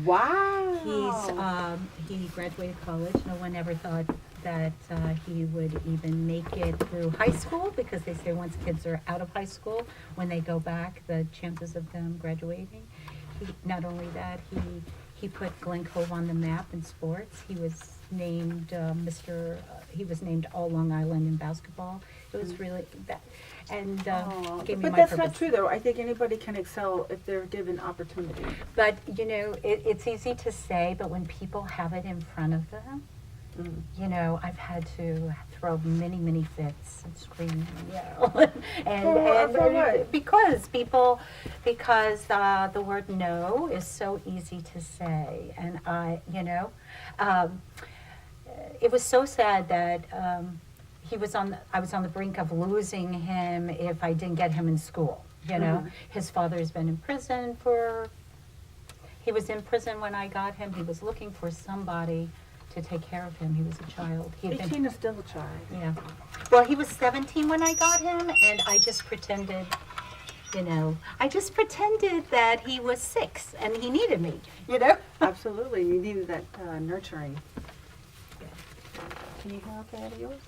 Wow. He graduated college. No one ever thought that he would even make it through high school, because they say once kids are out of high school, when they go back, the chances of them graduating. Not only that, he put Glen Cove on the map in sports. He was named he was named All Long Island in basketball. It was really that, and gave me But my that's purpose. not true, though. I think anybody can excel if they're given opportunity. But you know, it's easy to say, but when people have it in front of them, you know, I've had to throw many fits and scream and yell, and because the word no is so easy to say, and it was so sad that I was on the brink of losing him if I didn't get him in school. You know, his father's been in prison he was in prison when I got him. He was looking for somebody to take care of him. He was a child. 18 is still a child. Yeah. Well, he was 17 when I got him, and I just pretended, that he was 6 and he needed me, Absolutely. You needed that nurturing. Can you hear okay out of yours?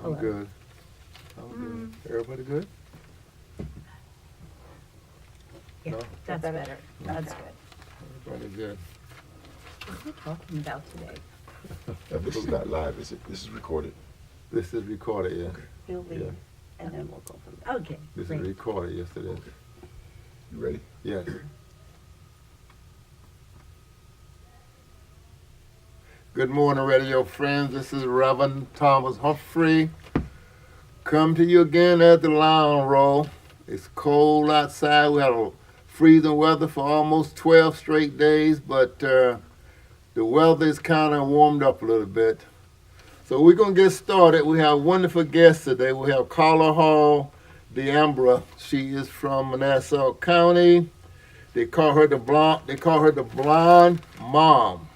I'm good. Everybody good? Yeah, No? that's better. That's good. Everybody good. What are we talking about today? This is not live, is it? This is recorded. This is recorded, yeah. You'll leave, Yeah. and then we'll go from there. Okay, This great. is recorded, yes it is. You ready? Yes. Good morning, radio friends. This is Rev Thomas Humphrey. Come to you again at the Lounge Roll. It's cold outside. We had a freezing weather for almost 12 straight days, but the weather is kind of warmed up a little bit. So we're going to get started. We have wonderful guests today. We have Carla Hall DeAmbra. She is from Nassau County. They call her the blonde mom.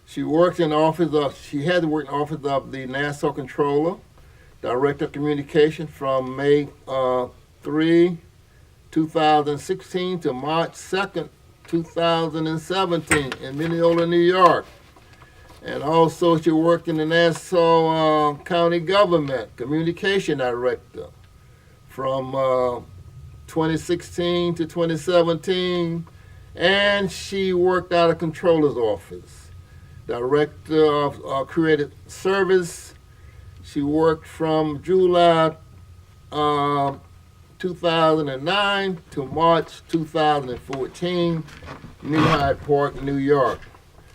She works in the office she had to work in the office of the Nassau Controller, Director of Communication from May 3, 2016 to March 2nd, 2017 in Mineola, New York. And also she worked in the Nassau County Government, Communication Director from 2016 to 2017. And she worked out of Controller's Office, Director of Creative Service. She worked from July 2009 to March 2014, New Hyde Park, New York.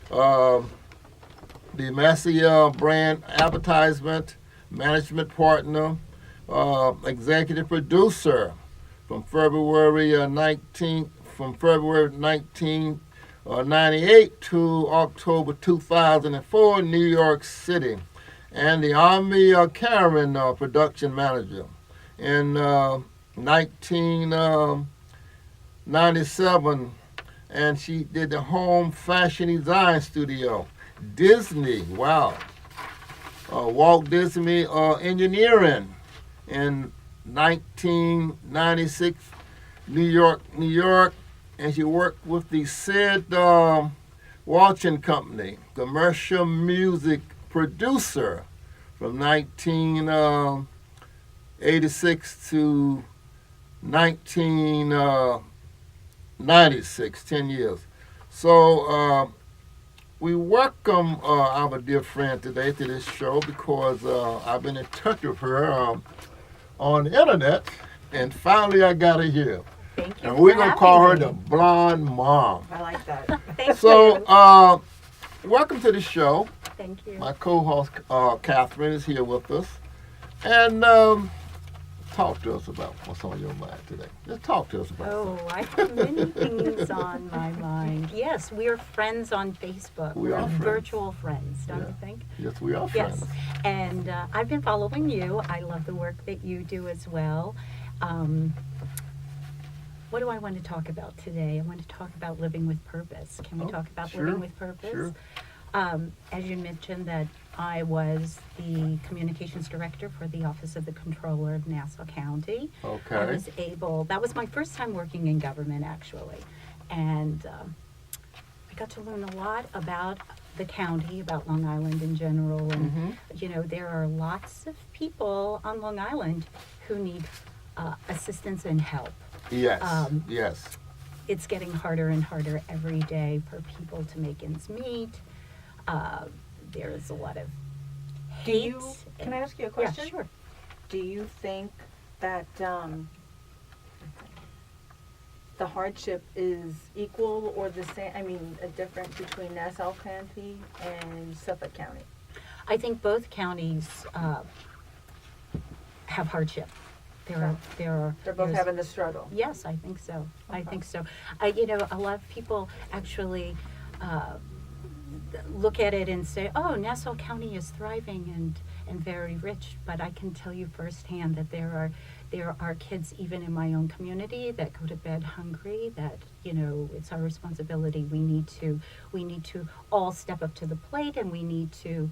The Massey brand advertisement management partner, executive producer from February 1998 to October 2004, New York City, and the Army Karen production manager. In 1997, and she did the home fashion design studio. Disney, wow. Walt Disney Engineering in 1996, New York, and she worked with the Sid Watching Company, commercial music producer from 1986 to 1996, 10 years. So we welcome our dear friend today to this show because I've been in touch with her on the internet, and finally I got her here. Thank you. And we're going to call her the blonde mom. I like that. Thank So, you. welcome to the show. Thank you. My co-host, Catherine, is here with us. And talk to us about what's on your mind today. Just talk to us about Oh, I have many things on my mind. Yes, we are friends on Facebook. We are friends. Virtual friends, don't Yeah. you think? Yes, we are friends. Yes, and I've been following you. I love the work that you do as well. What do I want to talk about today? I want to talk about living with purpose. Can we talk about sure, living with purpose? sure. As you mentioned that I was the communications director for the Office of the Controller of Nassau County. I Okay. was able, that was my first time working in government actually. And I got to learn a lot about the county, about Long Island in general. And, you know, there are lots of people on Long Island who need assistance and help. Yes, Um, yes. It's getting harder and harder every day for people to make ends meet. There's a lot of Do hate. you, can I ask you a Yeah, question? sure. Do you think that the hardship is equal or the same, I mean, a difference between Nassau County and Suffolk County? I think both counties have hardship. They're both there's- having the struggle. Yes, I think so. I Okay. think so. You know, a lot of people actually look at it and say, "Oh, Nassau County is thriving and very rich." But I can tell you firsthand that there are kids even in my own community that go to bed hungry. That, you know, it's our responsibility. We need to all step up to the plate, and we need to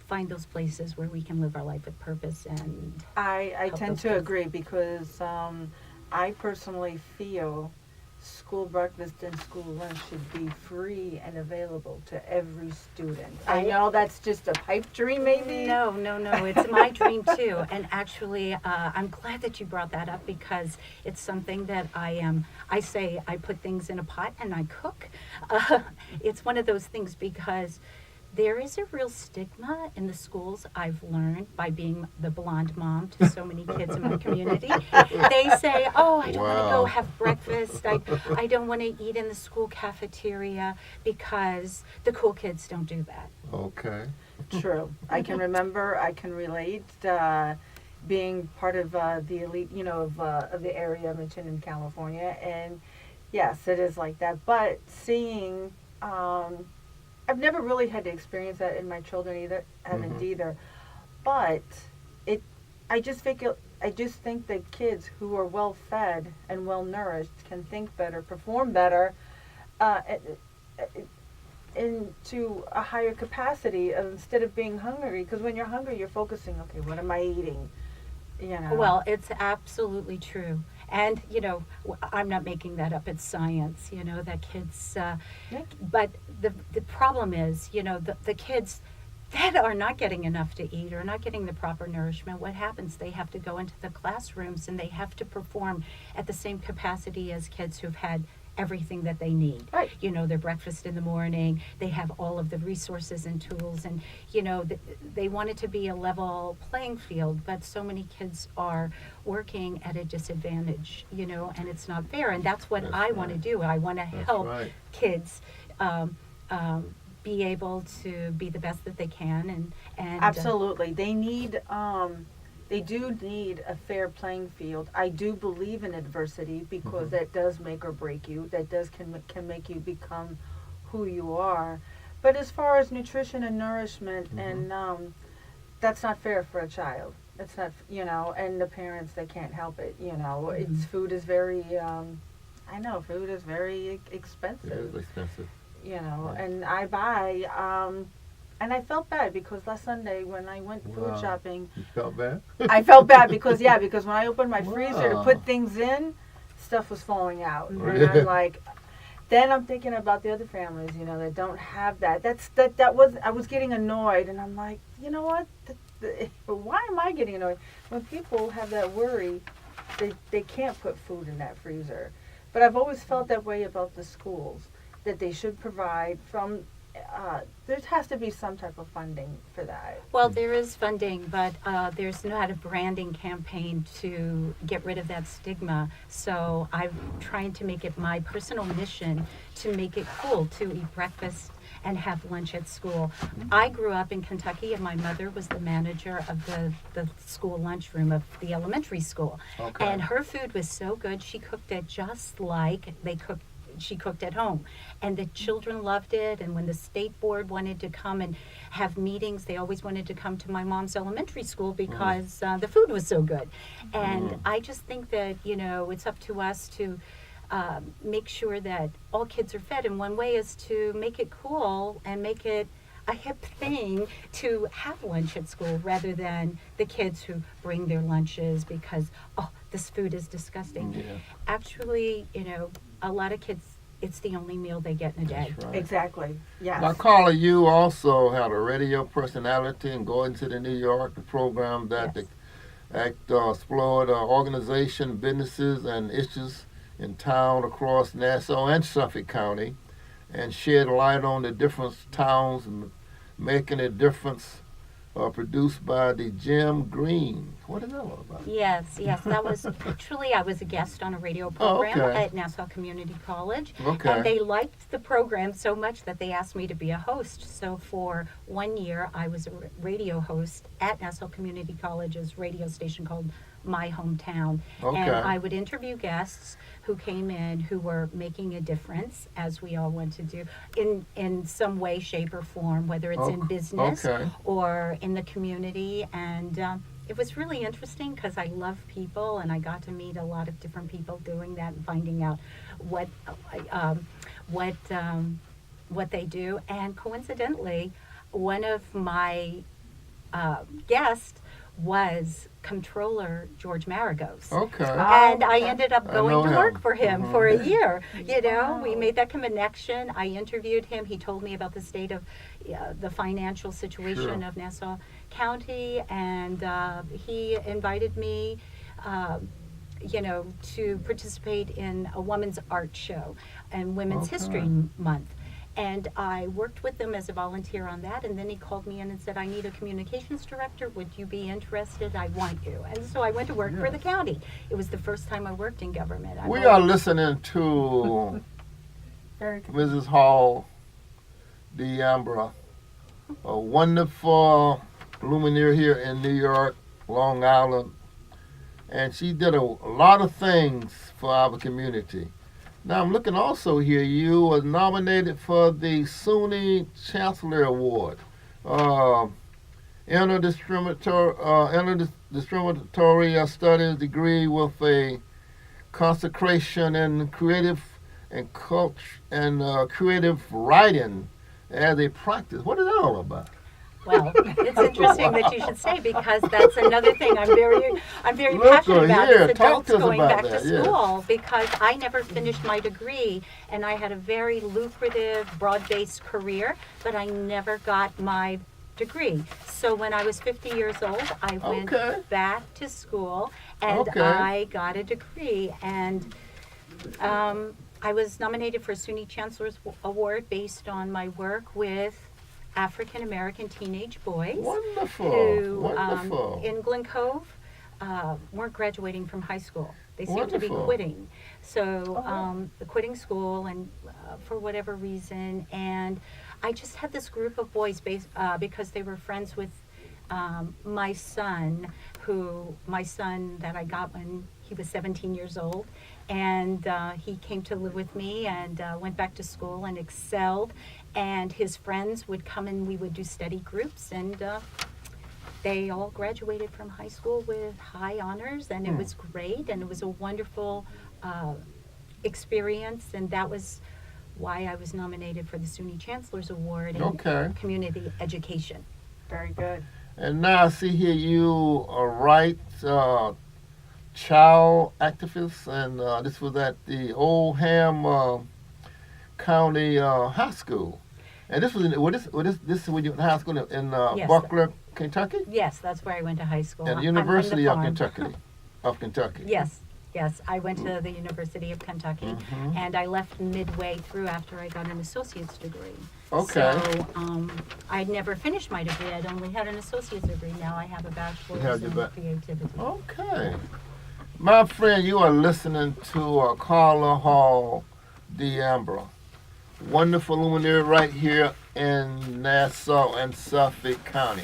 find those places where we can live our life with purpose. And I help tend those to kids. agree because I personally feel school breakfast and school lunch should be free and available to every student. I know that's just a pipe dream maybe. No, it's my dream too. And actually, I'm glad that you brought that up because it's something that I say I put things in a pot and I cook. It's one of those things because there is a real stigma in the schools, I've learned by being the blonde mom to so many kids in my community. They say, "Oh, I don't want to Wow. go have breakfast. I don't want to eat in the school cafeteria because the cool kids don't do that." Okay. True. I can remember, I can relate, being part of the elite, you know, of the area mentioned in California. And yes, it is like that. But seeing, I've never really had to experience that in my children either, haven't either. But I just think that kids who are well fed and well nourished can think better, perform better, into a higher capacity instead of being hungry. Because when you're hungry, you're focusing, okay, what am I eating? You know. Well, it's absolutely true. And, you know, I'm not making that up. It's science, you know, that kids, but the problem is, you know, the kids that are not getting enough to eat or not getting the proper nourishment, what happens? They have to go into the classrooms and they have to perform at the same capacity as kids who've had everything that they need. Right. You know, their breakfast in the morning, they have all of the resources and tools, and, you know, they want it to be a level playing field, but so many kids are working at a disadvantage, you know, and it's not fair, and that's what That's I want to right. do. I want to That's help right. kids be able to be the best that they can, and Absolutely. They do need a fair playing field. I do believe in adversity because that does make or break you. That can make you become who you are. But as far as nutrition and nourishment, and that's not fair for a child. It's not, you know, and the parents, they can't help it, you know. Food is very, I know, food is very It expensive. is expensive. You know, Yeah. and I buy, and I felt bad because last Sunday when I went food Wow. shopping, You felt bad? I felt bad because when I opened my freezer to Wow. put things in, stuff was falling out. And Really? I'm like, then I'm thinking about the other families, you know, that don't have that. I was getting annoyed, and I'm like, you know what? Why am I getting annoyed? When people have that worry, they can't put food in that freezer. But I've always felt that way about the schools, that they should provide from, there has to be some type of funding for that. Well, there is funding, but there's not a branding campaign to get rid of that stigma. So I'm trying to make it my personal mission to make it cool to eat breakfast and have lunch at school. I grew up in Kentucky, and my mother was the manager of the school lunchroom of the elementary school. Okay. And her food was so good, she cooked it just like she cooked at home, and the children loved it. And when the state board wanted to come and have meetings, they always wanted to come to my mom's elementary school because the food was so good. And I just think that, you know, it's up to us to make sure that all kids are fed, and one way is to make it cool and make it a hip thing to have lunch at school rather than the kids who bring their lunches because, oh, this food is disgusting. Yeah. Actually, you know, a lot of kids, it's the only meal they get in a day. That's right. Exactly. Yes. Now, Carla, you also had a radio personality and going to the New York, the program that Yes. explored organization, businesses, and issues in town across Nassau and Suffolk County, and shed light on the different towns making a difference. Produced by the Jim Green. What is that all about? Yes, that was actually, I was a guest on a radio program okay. at Nassau Community College. Okay. And they liked the program so much that they asked me to be a host. So for 1 year, I was a radio host at Nassau Community College's radio station called My Hometown. Okay. And I would interview guests who came in who were making a difference, as we all want to do, in some way, shape, or form, whether it's in business okay. or in the community. And it was really interesting because I love people, and I got to meet a lot of different people doing that and finding out what they do. And coincidentally, one of my guests was Comptroller George Maragos. Okay. And I okay. ended up I going know to him. work for him for a year. You know, we Wow. made that connection. I interviewed him. He told me about the state of the financial situation Sure. of Nassau County, and he invited me, to participate in a women's art show and Women's Okay. History Month. And I worked with them as a volunteer on that, and then he called me in and said, I need a communications director. Would you be interested? I want you. And so I went to work for the county. It was the first time I worked in government. We are listening to Very good. Mrs. Hall D'Ambra, a wonderful luminaire here in New York, Long Island, and she did a lot of things for our community. Now I'm looking also here, you were nominated for the SUNY Chancellor Award. Interdiscriminatory studies degree with a consecration in creative and culture and creative writing as a practice. What is that all about? Well, it's interesting that you should say, because that's another thing I'm very Look, passionate about. here, It's talk adults to us going about back that, to yeah. school, because I never finished my degree, and I had a very lucrative, broad-based career, but I never got my degree. So when I was 50 years old, I went Okay. back to school, and Okay. I got a degree. And I was nominated for a SUNY Chancellor's Award based on my work with African American teenage boys Wonderful, who wonderful. in Glen Cove weren't graduating from high school. They seemed to be Wonderful. quitting. So quitting school, and for whatever reason. And I just had this group of boys because they were friends with my son that I got when he was 17 years old. And he came to live with me and went back to school and excelled. And his friends would come and we would do study groups. And they all graduated from high school with high honors. And it was great. And it was a wonderful experience. And that was why I was nominated for the SUNY Chancellor's Award in Okay. Community Education. Very good. And now I see here you are right child activist, and this was at the Oldham County High School. And this was in, this when you were in high school in Yes. Buckler, Kentucky? Yes, that's where I went to high school. At the I'm from the University of farm. Kentucky. Yes, I went to the University of Kentucky, Mhm. and I left midway through after I got an associate's degree. Okay. So I'd never finished my degree. I'd only had an associate's degree. Now I have a bachelor's have your in creativity. Okay. My friend, you are listening to Carla Hall D'Ambra, wonderful luminary right here in Nassau and Suffolk County.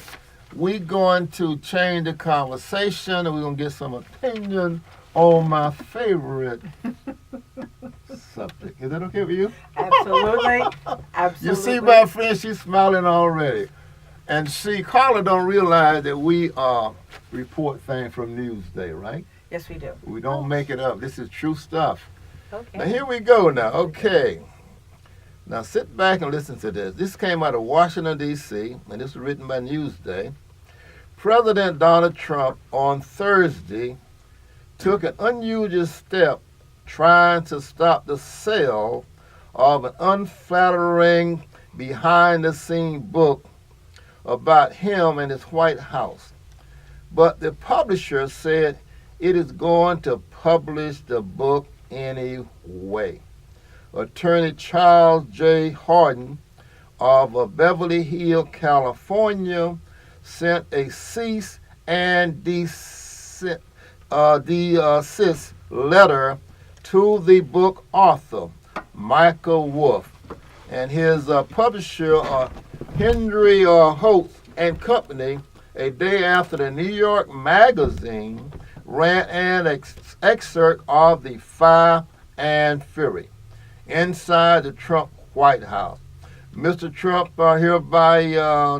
We're going to change the conversation, and we're going to get some opinion on my favorite subject. Is that okay with you? Absolutely. Absolutely. You see, my friend, she's smiling already. And see, Carla don't realize that we report things from Newsday, right? Yes, we do. We don't make it up. This is true stuff. Okay. Now here we go now. Okay. Now sit back and listen to this. This came out of Washington, D.C., and this was written by Newsday. President Donald Trump on Thursday took an unusual step trying to stop the sale of an unflattering behind-the-scenes book about him and his White House. But the publisher said it is going to publish the book anyway. Attorney Charles J. Harden of Beverly Hills, California, sent a cease and desist letter to the book author, Michael Wolff, and his publisher, Henry Holtz and Company, a day after the New York Magazine ran an excerpt of The Fire and Fury inside the Trump White House. Mr. Trump hereby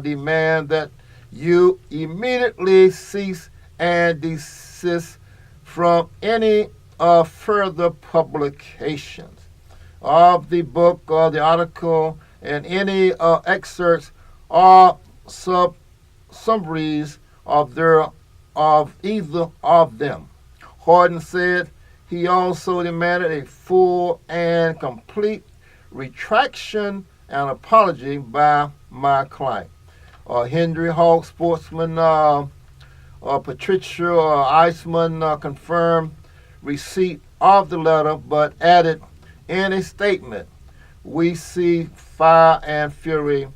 demand that you immediately cease and desist from any further publications of the book or the article and any excerpts or summaries of either of them. Harden said he also demanded a full and complete retraction and apology by my client. Henry Hawk sportsman Patricia Eisman confirmed receipt of the letter, but added in a statement, "We see Fire and Fury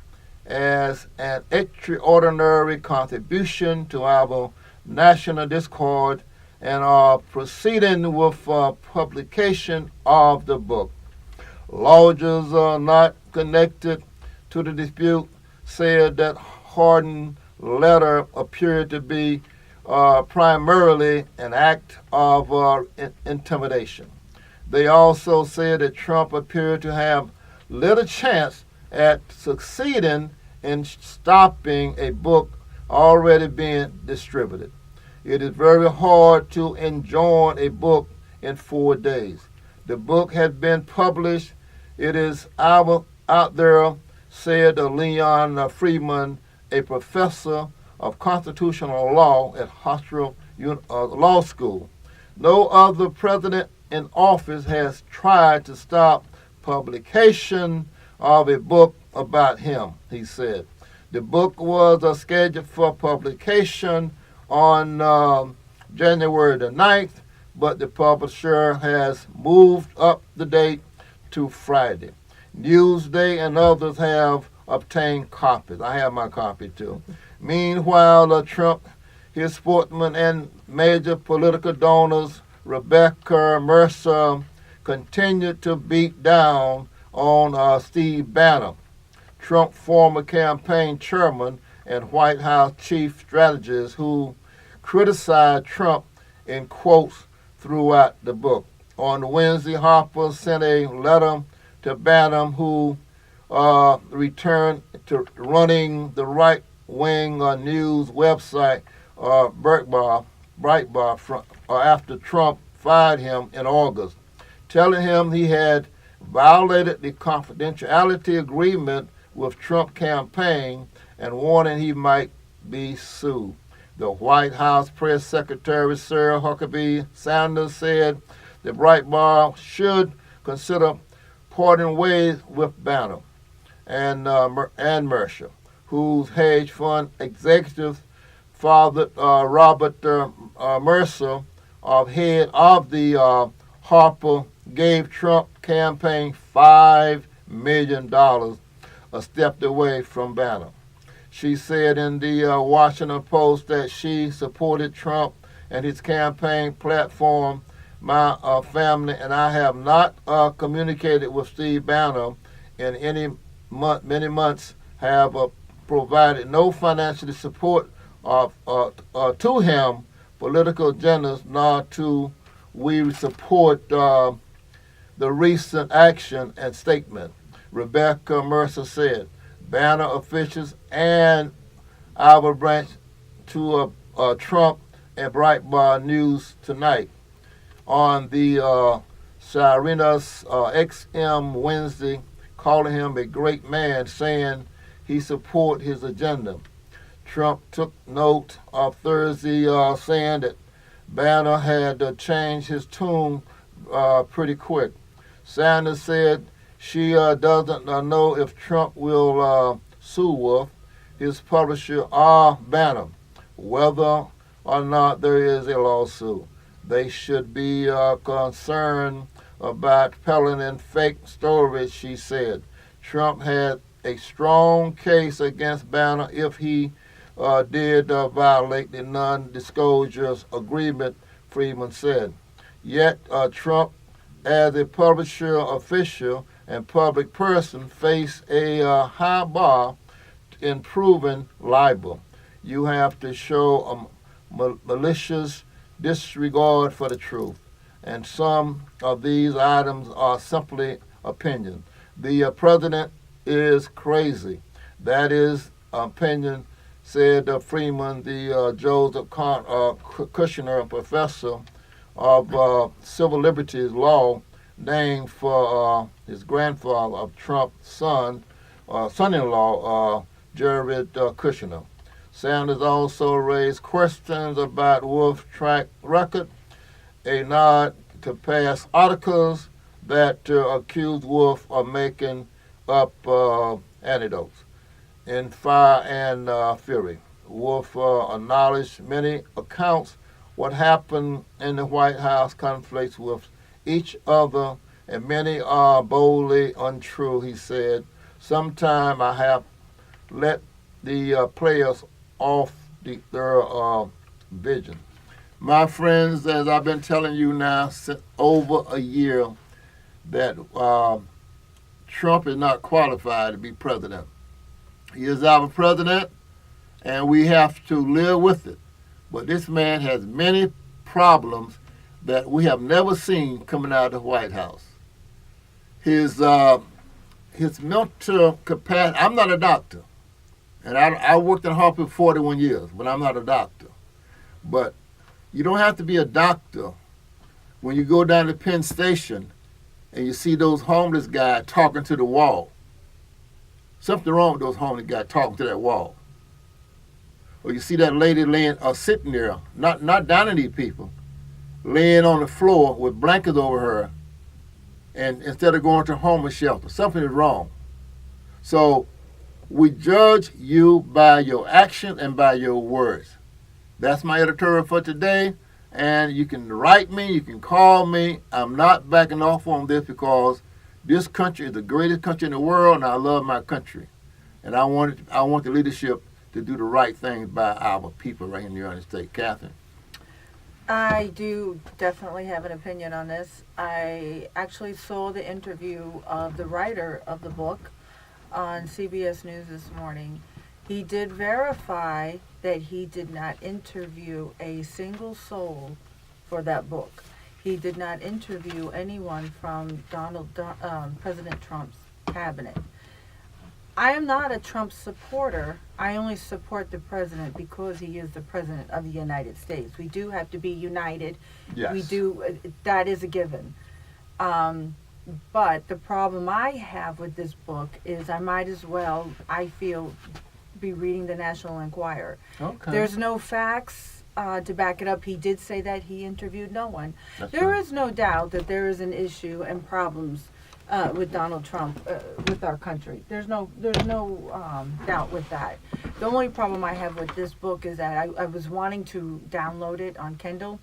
as an extraordinary contribution to our national discord and are proceeding with publication of the book." Lawyers not connected to the dispute said that Harden's letter appeared to be primarily an act of intimidation. They also said that Trump appeared to have little chance at succeeding in stopping a book already being distributed. It is very hard to enjoin a book in 4 days. The book has been published. It is out there, said Leon Friedman, a professor of constitutional law at Hofstra Law School. No other president in office has tried to stop publication of a book about him, he said. The book was scheduled for publication on January the 9th, but the publisher has moved up the date to Friday. Newsday and others have obtained copies. I have my copy too. Meanwhile, Trump, his sportsmen, and major political donors, Rebecca Mercer, continued to beat down on Steve Bannon, Trump's former campaign chairman and White House chief strategist, who criticized Trump in quotes throughout the book. On Wednesday, Harper sent a letter to Bannon, who returned to running the right-wing news website Breitbart after Trump fired him in August, telling him he had violated the confidentiality agreement with Trump campaign and warning he might be sued. The White House press secretary Sarah Huckabee Sanders said that Breitbart should consider parting ways with Bannon and Mercer, whose hedge fund executive fathered Robert Mercer, head of the Harper, gave Trump campaign $5 million, a step away from Bannon. She said in the Washington Post that she supported Trump and his campaign platform. My family and I have not communicated with Steve Bannon in many months, have provided no financial support to him, political agendas, nor to we support the recent action and statement, Rebecca Mercer said. Banner officials and our branch to Trump and Breitbart News tonight on the Sirius XM Wednesday, calling him a great man, saying he support his agenda. Trump took note of Thursday, saying that Banner had changed his tune pretty quick. Sanders said she doesn't know if Trump will sue Wolf, his publisher, or Banner, whether or not there is a lawsuit. They should be concerned about peddling in fake stories, she said. Trump had a strong case against Banner if he did violate the non-disclosure agreement, Friedman said. Yet Trump, as a publisher official and public person, face a high bar in proving libel. You have to show a malicious disregard for the truth, and some of these items are simply opinion. The president is crazy. That is opinion, said Freeman, the Joseph Kushner professor of civil liberties law, named for his grandfather of Trump's son-in-law, Jared Kushner. Sanders also raised questions about Wolf's track record, a nod to past articles that accused Wolf of making up anecdotes. In Fire and Fury, Wolf acknowledged many accounts what happened in the White House conflicts with each other, and many are boldly untrue, he said. Sometimes I have let the players off their vision. My friends, as I've been telling you now since over a year, that Trump is not qualified to be president. He is our president, and we have to live with it. But this man has many problems that we have never seen coming out of the White House. His mental capacity, I'm not a doctor, and I worked in Harper for 41 years, but I'm not a doctor. But you don't have to be a doctor when you go down to Penn Station and you see those homeless guys talking to the wall. Something wrong with those homeless guys talking to that wall. Or you see that lady laying or sitting there, not down to these people, laying on the floor with blankets over her, and instead of going to a homeless shelter. Something is wrong. So we judge you by your action and by your words. That's my editorial for today. And you can write me, you can call me. I'm not backing off on this because this country is the greatest country in the world, and I love my country. And I want the leadership to do the right things by our people right here in the United States. Catherine? I do definitely have an opinion on this. I actually saw the interview of the writer of the book on CBS News this morning. He did verify that he did not interview a single soul for that book. He did not interview anyone from President Trump's cabinet. I am not a Trump supporter. I only support the president because he is the president of the United States. We do have to be united. Yes. We do. That is a given. But the problem I have with this book is I might as well, I feel, be reading the National Enquirer. Okay. There's no facts to back it up. He did say that he interviewed no one. That's There right. is no doubt that there is an issue and problems with Donald Trump, with our country. There's no doubt with that. The only problem I have with this book is that I was wanting to download it on Kindle,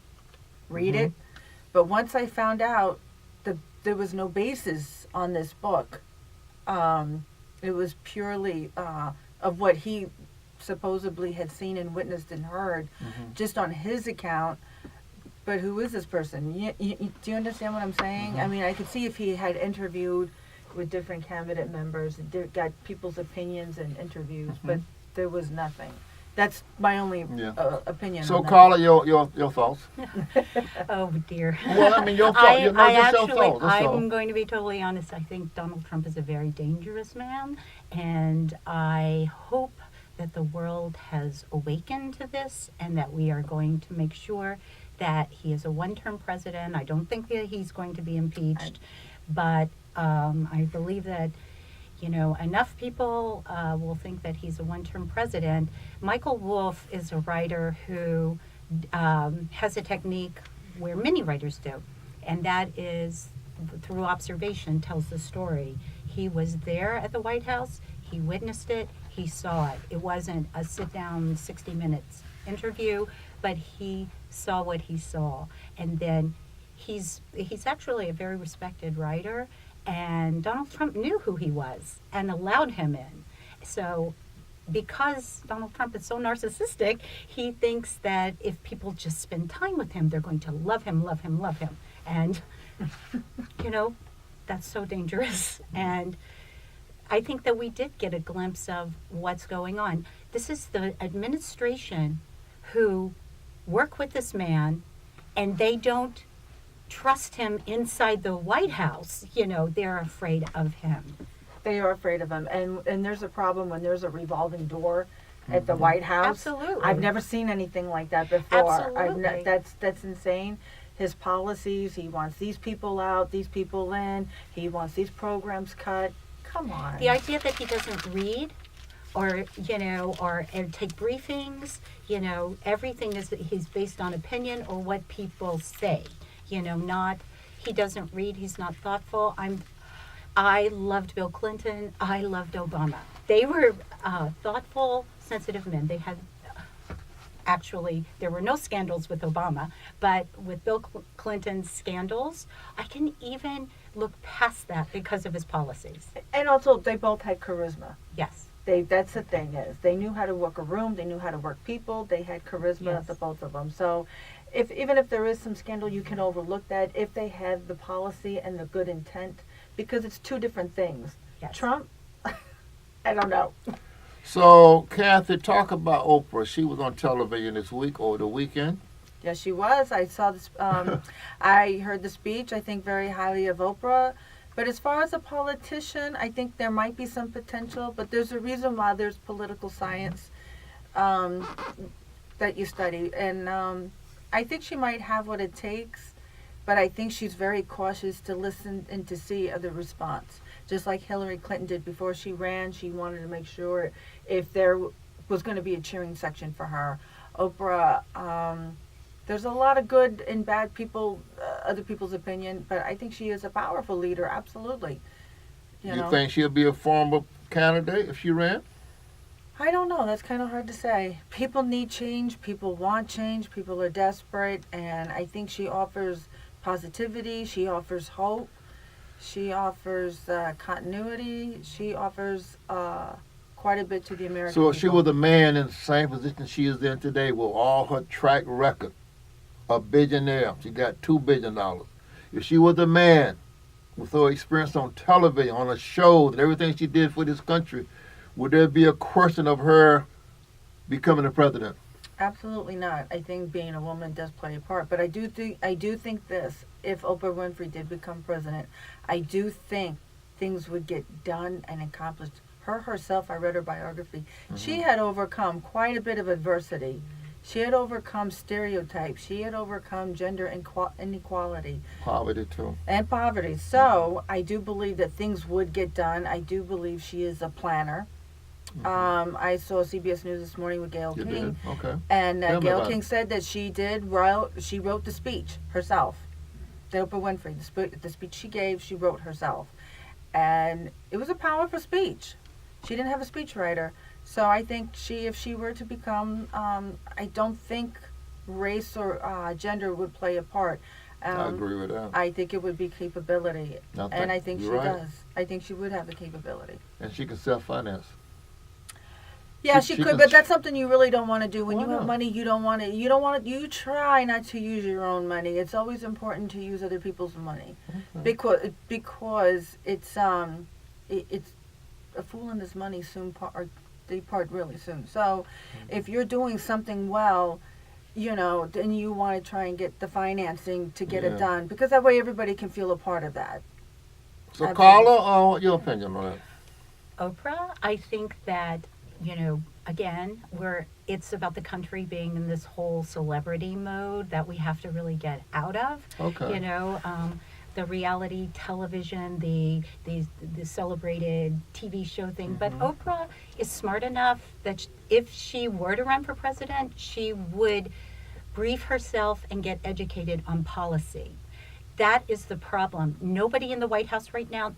read it, but once I found out that there was no basis on this book, it was purely of what he supposedly had seen and witnessed and heard, just on his account. But who is this person? Do you understand what I'm saying? I mean, I could see if he had interviewed with different cabinet members, got people's opinions and interviews, but there was nothing. That's my only opinion. So, on that. Carla, your thoughts? Oh dear. Well, I mean, your thoughts. Your thoughts. That's all. I'm going to be totally honest. I think Donald Trump is a very dangerous man, and I hope that the world has awakened to this and that we are going to make sure that he is a one-term president. I don't think that he's going to be impeached, but I believe that, enough people will think that he's a one-term president. Michael Wolff is a writer who has a technique where many writers do, And that is, through observation, tells the story. He was there at the White House. He witnessed it. He saw it. It wasn't a sit-down 60 minutes interview, but he saw what he saw. And then he's actually a very respected writer, and Donald Trump knew who he was and allowed him in. So because Donald Trump is so narcissistic, he thinks that if people just spend time with him, they're going to love him, love him, love him. And, you know, that's so dangerous. And I think that we did get a glimpse of what's going on. This is the administration who work with this man, and they don't trust him inside the White House. You know, they're afraid of him. They are afraid of him, and there's a problem when there's a revolving door at the White House. Absolutely. I've never seen anything like that before. Absolutely. That's insane. His policies, he wants these people out, these people in, he wants these programs cut. Come on. The idea that he doesn't read or, you know, and take briefings, you know, everything is that he's based on opinion or what people say, you know, not, he doesn't read, he's not thoughtful. I loved Bill Clinton. I loved Obama. They were thoughtful, sensitive men. They had, actually, there were no scandals with Obama, but with Bill Clinton's scandals, I can even look past that because of his policies. And also, they both had charisma. Yes. That's the thing is, they knew how to work a room, they knew how to work people, they had charisma, Yes. the both of them. So, even if there is some scandal, you can overlook that if they had the policy and the good intent, because it's two different things. Yes. Trump, I don't know. So, Kathy, talk about Oprah. She was on television this week or the weekend. Yes, she was. I saw this. I heard the speech. I think very highly of Oprah. But as far as a politician, I think there might be some potential. But there's a reason why there's political science that you study, and I think she might have what it takes. But I think she's very cautious to listen and to see the response. Just like Hillary Clinton did before she ran, she wanted to make sure if there was going to be a cheering section for her. Oprah, there's a lot of good and bad people, other people's opinion, but I think she is a powerful leader, absolutely. You know? think she'll be a former candidate if she ran? I don't know. That's kind of hard to say. People need change. People want change. People are desperate, and I think she offers positivity. She offers hope. She offers continuity. She offers quite a bit to the American So if she people. was a man in the same position she is in today with all her track record, a billionaire, she got $2 billion. If she was a man with her experience on television, on a show, and everything she did for this country, would there be a question of her becoming the president? Absolutely not. I think being a woman does play a part, but I do think this: if Oprah Winfrey did become president, I do think things would get done and accomplished. Her herself, I read her biography. Mm-hmm. She had overcome quite a bit of adversity. She had overcome stereotypes. She had overcome gender inequality. Poverty too. And poverty. So I do believe that things would get done. I do believe she is a planner. I saw CBS News this morning with Gayle You King. did? Okay. And Tell me Gayle about King it. said that she wrote the speech herself. The Oprah Winfrey, the speech she gave, she wrote herself. And it was a powerful speech. She didn't have a speechwriter. So I think if she were to become, I don't think race or gender would play a part. I agree with that. I think it would be capability. And I think she you're right. does. I think she would have the capability. And she can self-finance. Yeah, She she could, can- but that's something you really don't want to do. When Why you have not? money, you try not to use your own money. It's always important to use other people's money. Okay. Because it's a fool and his money soon they part really soon. So if you're doing something well, you know, then you want to try and get the financing to get Yeah. it done, because that way everybody can feel a part of that. So Absolutely. Carla, what's your opinion on that? Oprah, I think that, you know, again, it's about the country being in this whole celebrity mode that we have to really get out of. Okay. You know, the reality television, the celebrated TV show thing. But Oprah is smart enough that if she were to run for president, she would brief herself and get educated on policy. That is the problem. Nobody in the White House right now